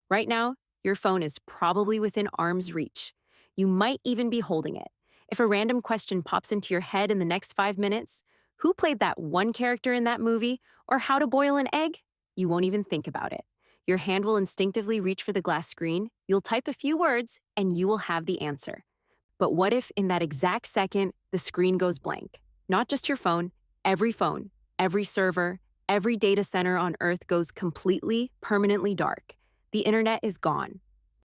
Right now, your phone is probably within arm's reach. You might even be holding it. If a random question pops into your head in the next 5 minutes, who played that one character in that movie, or how to boil an egg? You won't even think about it. Your hand will instinctively reach for the glass screen, you'll type a few words, and you will have the answer. But what if, in that exact second, the screen goes blank? Not just your phone, every server, every data center on Earth goes completely, permanently dark. The internet is gone.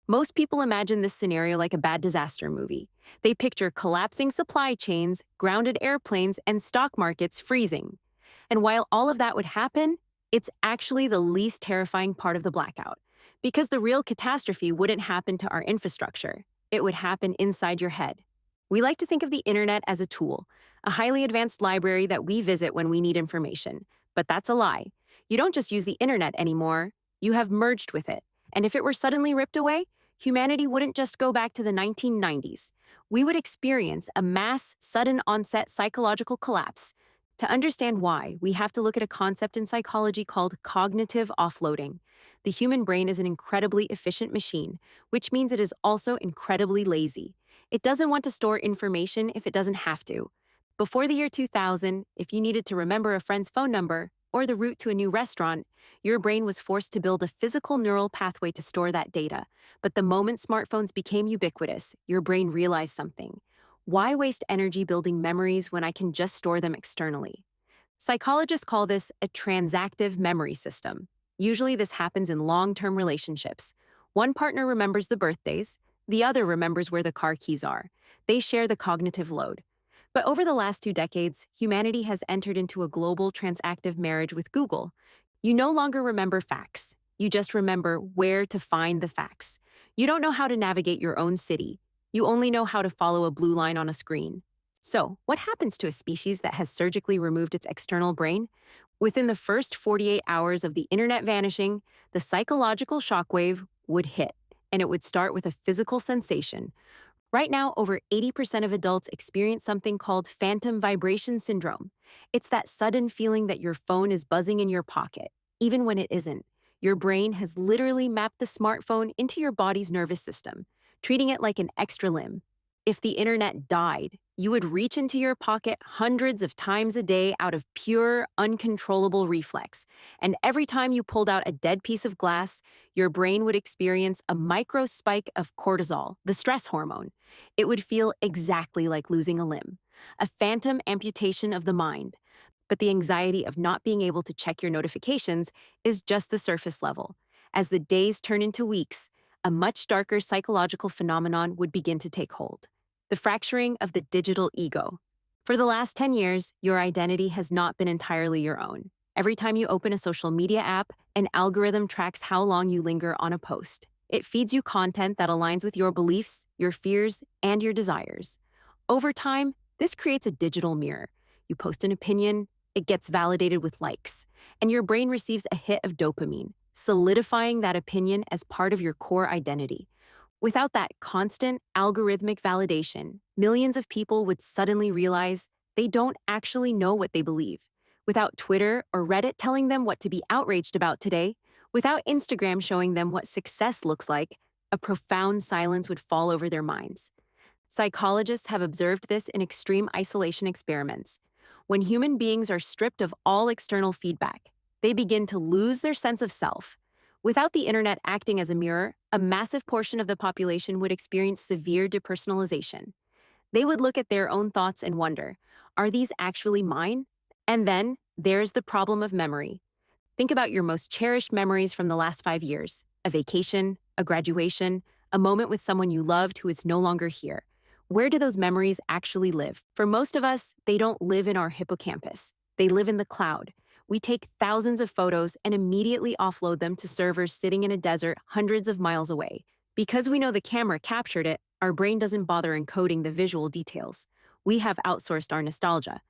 Most people imagine this scenario like a bad disaster movie. They picture collapsing supply chains, grounded airplanes, and stock markets freezing. And while all of that would happen, it's actually the least terrifying part of the blackout. Because the real catastrophe wouldn't happen to our infrastructure, it would happen inside your head. We like to think of the internet as a tool, a highly advanced library that we visit when we need information. But that's a lie. You don't just use the internet anymore, you have merged with it. And if it were suddenly ripped away, humanity wouldn't just go back to the 1990s. We would experience a mass, sudden onset psychological collapse. To understand why, we have to look at a concept in psychology called cognitive offloading. The human brain is an incredibly efficient machine, which means it is also incredibly lazy. It doesn't want to store information if it doesn't have to. Before the year 2000, if you needed to remember a friend's phone number or the route to a new restaurant, your brain was forced to build a physical neural pathway to store that data. But the moment smartphones became ubiquitous, your brain realized something. Why waste energy building memories when I can just store them externally? Psychologists call this a transactive memory system. Usually, this happens in long term relationships. One partner remembers the birthdays, the other remembers where the car keys are. They share the cognitive load. But over the last 2 decades, humanity has entered into a global transactive marriage with Google. You no longer remember facts. You just remember where to find the facts. You don't know how to navigate your own city. You only know how to follow a blue line on a screen. So, what happens to a species that has surgically removed its external brain? Within the first 48 hours of the internet vanishing, the psychological shockwave would hit, and it would start with a physical sensation. Right now, over 80% of adults experience something called phantom vibration syndrome. It's that sudden feeling that your phone is buzzing in your pocket, even when it isn't. Your brain has literally mapped the smartphone into your body's nervous system, treating it like an extra limb. If the internet died, you would reach into your pocket hundreds of times a day out of pure, uncontrollable reflex. And every time you pulled out a dead piece of glass, your brain would experience a micro spike of cortisol, the stress hormone. It would feel exactly like losing a limb, a phantom amputation of the mind. But the anxiety of not being able to check your notifications is just the surface level. As the days turn into weeks, a much darker psychological phenomenon would begin to take hold: the fracturing of the digital ego. For the last 10 years, your identity has not been entirely your own. Every time you open a social media app, an algorithm tracks how long you linger on a post. It feeds you content that aligns with your beliefs, your fears, and your desires. Over time, this creates a digital mirror. You post an opinion, it gets validated with likes, and your brain receives a hit of dopamine, solidifying that opinion as part of your core identity. Without that constant, algorithmic validation, millions of people would suddenly realize they don't actually know what they believe. Without Twitter or Reddit telling them what to be outraged about today, without Instagram showing them what success looks like, a profound silence would fall over their minds. Psychologists have observed this in extreme isolation experiments. When human beings are stripped of all external feedback, they begin to lose their sense of self. Without the internet acting as a mirror, a massive portion of the population would experience severe depersonalization. They would look at their own thoughts and wonder, are these actually mine? And then there's the problem of memory. Think about your most cherished memories from the last 5 years: a vacation, a graduation, a moment with someone you loved who is no longer here. Where do those memories actually live? For most of us, they don't live in our hippocampus. They live in the cloud. We take thousands of photos and immediately offload them to servers sitting in a desert hundreds of miles away. Because we know the camera captured it, our brain doesn't bother encoding the visual details. We have outsourced our nostalgia.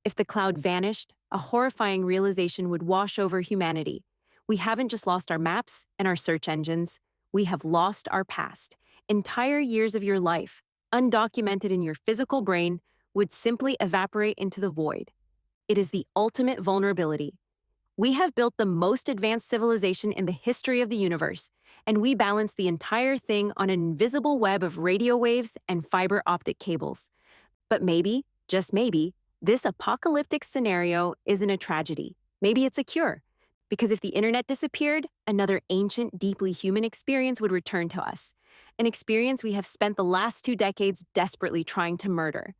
If the cloud vanished, a horrifying realization would wash over humanity. We haven't just lost our maps and our search engines, we have lost our past. Entire years of your life, undocumented in your physical brain, would simply evaporate into the void. It is the ultimate vulnerability. We have built the most advanced civilization in the history of the universe, and we balance the entire thing on an invisible web of radio waves and fiber optic cables. But maybe, just maybe, this apocalyptic scenario isn't a tragedy. Maybe it's a cure. Because if the internet disappeared, another ancient, deeply human experience would return to us. An experience we have spent the last 2 decades desperately trying to murder: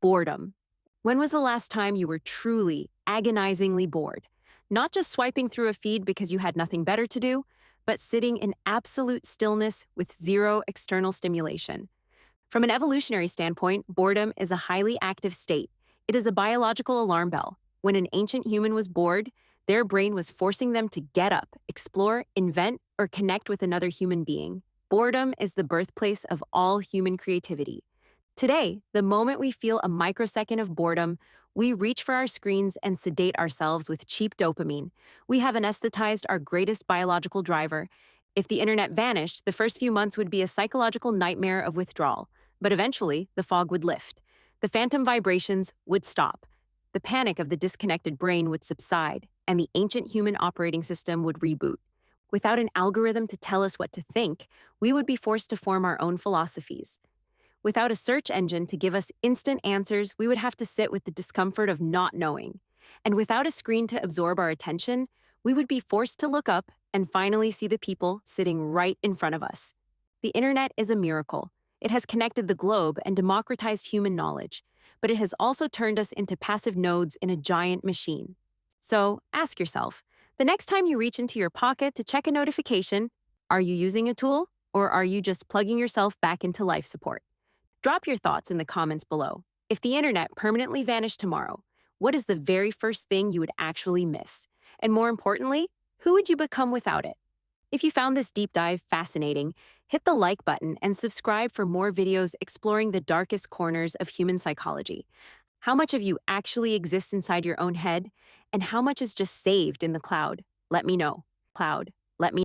boredom. When was the last time you were truly, agonizingly bored? Not just swiping through a feed because you had nothing better to do, but sitting in absolute stillness with zero external stimulation. From an evolutionary standpoint, boredom is a highly active state. It is a biological alarm bell. When an ancient human was bored, their brain was forcing them to get up, explore, invent, or connect with another human being. Boredom is the birthplace of all human creativity. Today, the moment we feel a microsecond of boredom, we reach for our screens and sedate ourselves with cheap dopamine. We have anesthetized our greatest biological driver. If the internet vanished, the first few months would be a psychological nightmare of withdrawal. But eventually, the fog would lift. The phantom vibrations would stop. The panic of the disconnected brain would subside, and the ancient human operating system would reboot. Without an algorithm to tell us what to think, we would be forced to form our own philosophies. Without a search engine to give us instant answers, we would have to sit with the discomfort of not knowing. And without a screen to absorb our attention, we would be forced to look up and finally see the people sitting right in front of us. The internet is a miracle. It has connected the globe and democratized human knowledge, but it has also turned us into passive nodes in a giant machine. So ask yourself, the next time you reach into your pocket to check a notification, are you using a tool, or are you just plugging yourself back into life support? Drop your thoughts in the comments below. If the internet permanently vanished tomorrow, what is the very first thing you would actually miss? And more importantly, who would you become without it? If you found this deep dive fascinating, hit the like button and subscribe for more videos exploring the darkest corners of human psychology. How much of you actually exists inside your own head, and how much is just saved in the cloud? Let me know. Cloud, let me